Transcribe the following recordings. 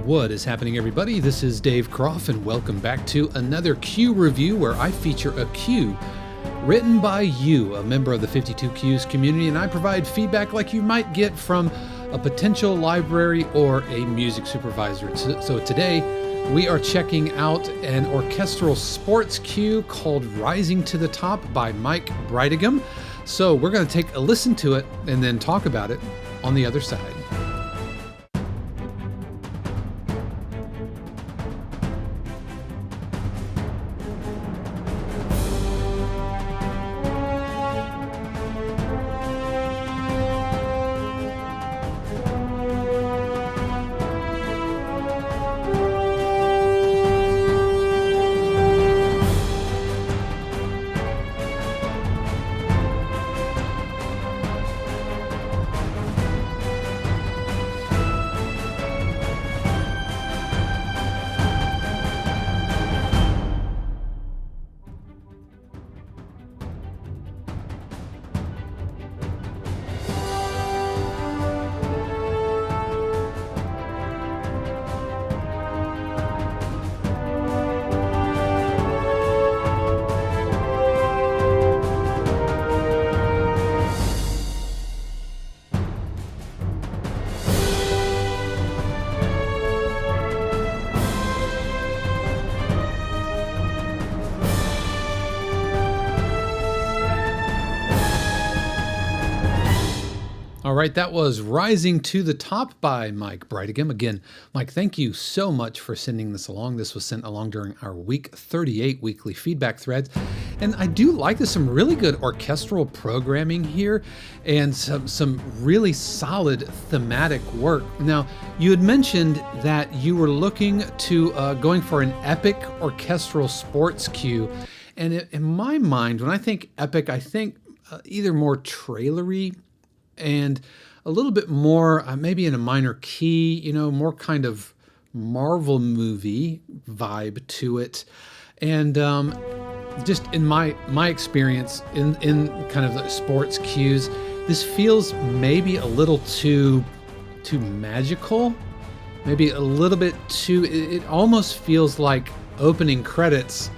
What is happening, everybody? This is Dave Croft, and welcome back to another Q review where I feature a Q written by you, a member of the 52 Qs community, and I provide feedback like you might get from a potential library or a music supervisor. So today we are checking out an orchestral sports cue called Rising to the Top by Mike Breidegam. So we're going to take a listen to it and then talk about it on the other side. All right, that was Rising to the Top by Mike Breidegam. Again, Mike, thank you so much for sending this along. This was sent along during our week 38 weekly feedback threads. And I do like this, some really good orchestral programming here and some really solid thematic work. Now, you had mentioned that you were looking to going for an epic orchestral sports cue. And in my mind, when I think epic, I think either more trailery and a little bit more, maybe in a minor key, you know, more kind of Marvel movie vibe to it. And just in my experience in kind of the sports cues, this feels maybe a little too magical, maybe a little bit too, it almost feels like opening credits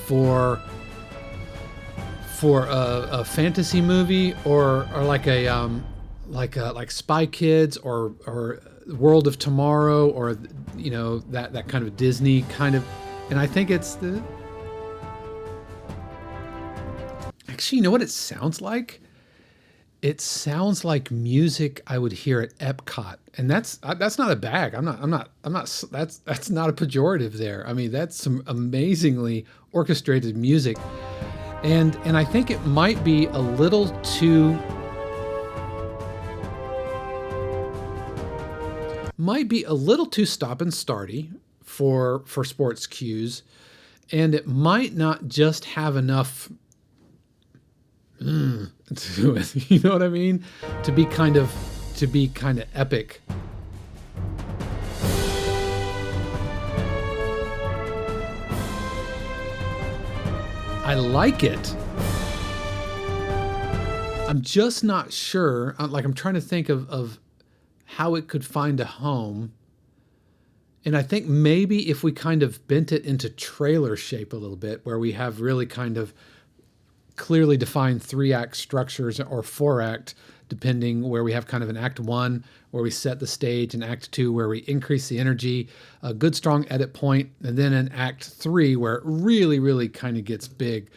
for a fantasy movie or like like Spy Kids or World of Tomorrow or, you know, that kind of Disney kind of. And I think it's actually, you know what it sounds like? It sounds like music I would hear at Epcot, and that's not a bag. I'm not. That's not a pejorative there. I mean, that's some amazingly orchestrated music. And I think it might be a little too stop and starty for sports cues, and it might not just have enough to it. You know what I mean? To be kind of epic. I like it. I'm just not sure. I'm trying to think of how it could find a home. And I think maybe if we kind of bent it into trailer shape a little bit, where we have really kind of clearly defined 3-act structures or 4-act, depending, where we have kind of an act 1 where we set the stage, and act 2 where we increase the energy, a good strong edit point, and then an act 3 where it really kind of gets big,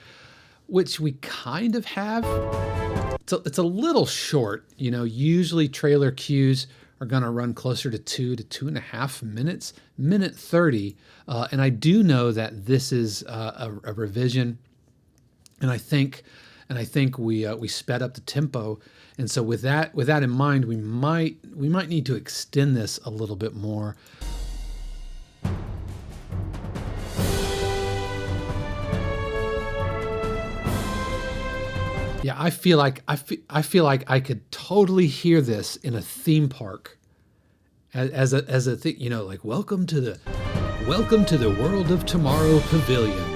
which we kind of have. It's a little short, you know. Usually trailer cues are going to run closer to 2 to 2.5 minutes, minute 30, and I do know that this is a revision, and I think we sped up the tempo. And so with that in mind, we might need to extend this a little bit more. Yeah, I feel like I could totally hear this in a theme park as a thing, you know, like welcome to the World of Tomorrow Pavilion.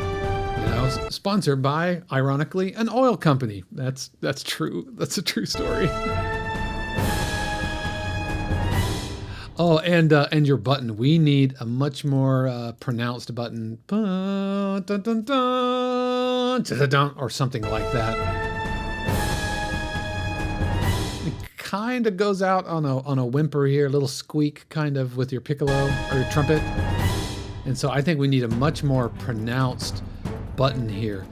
You know, sponsored by, ironically, an oil company. That's true. That's a true story. Oh, and your button. We need a much more pronounced button, dun, dun, dun, dun, dun, dun, or something like that. It kind of goes out on a whimper here, a little squeak, kind of with your piccolo or your trumpet. And so I think we need a much more pronounced button here.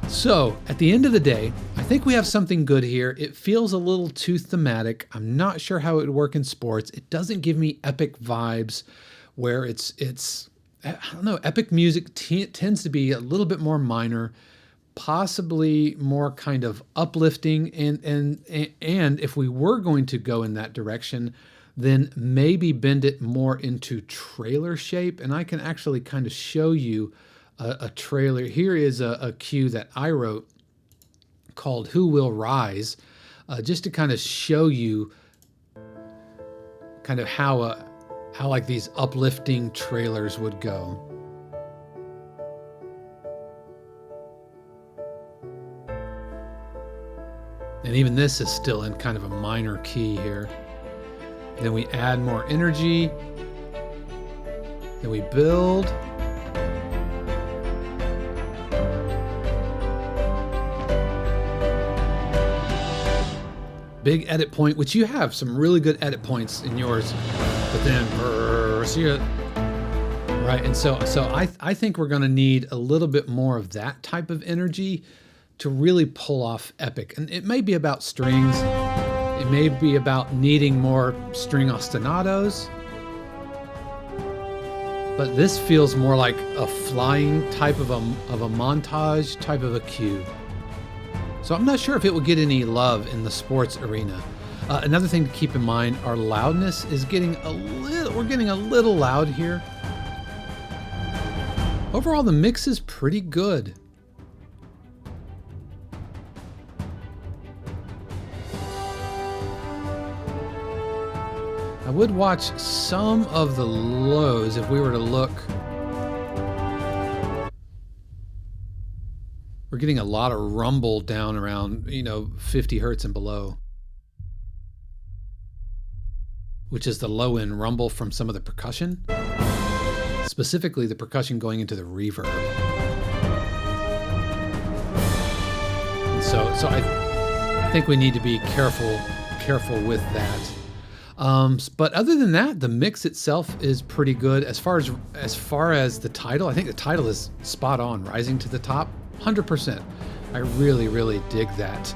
So at the end of the day, I think we have something good here. It feels a little too thematic. I'm not sure how it would work in sports. It doesn't give me epic vibes where it's I don't know, epic music tends to be a little bit more minor, possibly more kind of uplifting. And if we were going to go in that direction, then maybe bend it more into trailer shape. And I can actually kind of show you a trailer. Here is a cue that I wrote called Who Will Rise, just to kind of show you kind of how like these uplifting trailers would go. And even this is still in kind of a minor key here. Then we add more energy. Then we build. Big edit point, which you have some really good edit points in yours, but then see it, right? And so I think we're going to need a little bit more of that type of energy to really pull off epic. And it may be about strings, it may be about needing more string ostinatos, but this feels more like a flying type of a montage type of a cue. So I'm not sure if it will get any love in the sports arena. Another thing to keep in mind, our loudness is getting we're getting a little loud here. Overall, the mix is pretty good. I would watch some of the lows if we were to look. We're getting a lot of rumble down around, 50 hertz and below, which is the low end rumble from some of the percussion, specifically the percussion going into the reverb. And so I think we need to be careful with that. But other than that, the mix itself is pretty good. As far as the title, I think the title is spot on, Rising to the Top. 100%. I really, really dig that.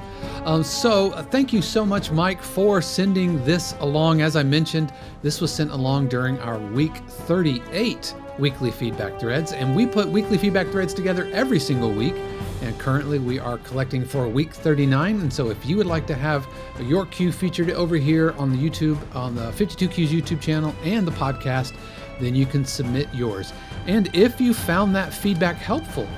So thank you so much, Mike, for sending this along. As I mentioned, this was sent along during our week 38 weekly feedback threads, and we put weekly feedback threads together every single week. And currently we are collecting for week 39. And so if you would like to have your cue featured over here on the YouTube, on the 52 Cues YouTube channel and the podcast, then you can submit yours. And if you found that feedback helpful,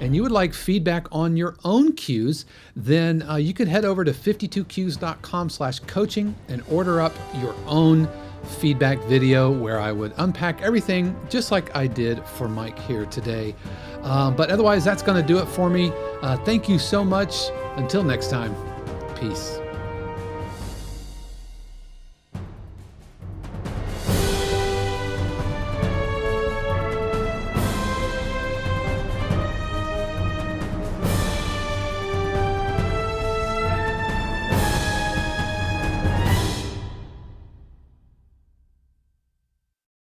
and you would like feedback on your own cues, then you could head over to 52cues.com/coaching and order up your own feedback video where I would unpack everything just like I did for Mike here today. But otherwise, that's going to do it for me. Thank you so much. Until next time, peace.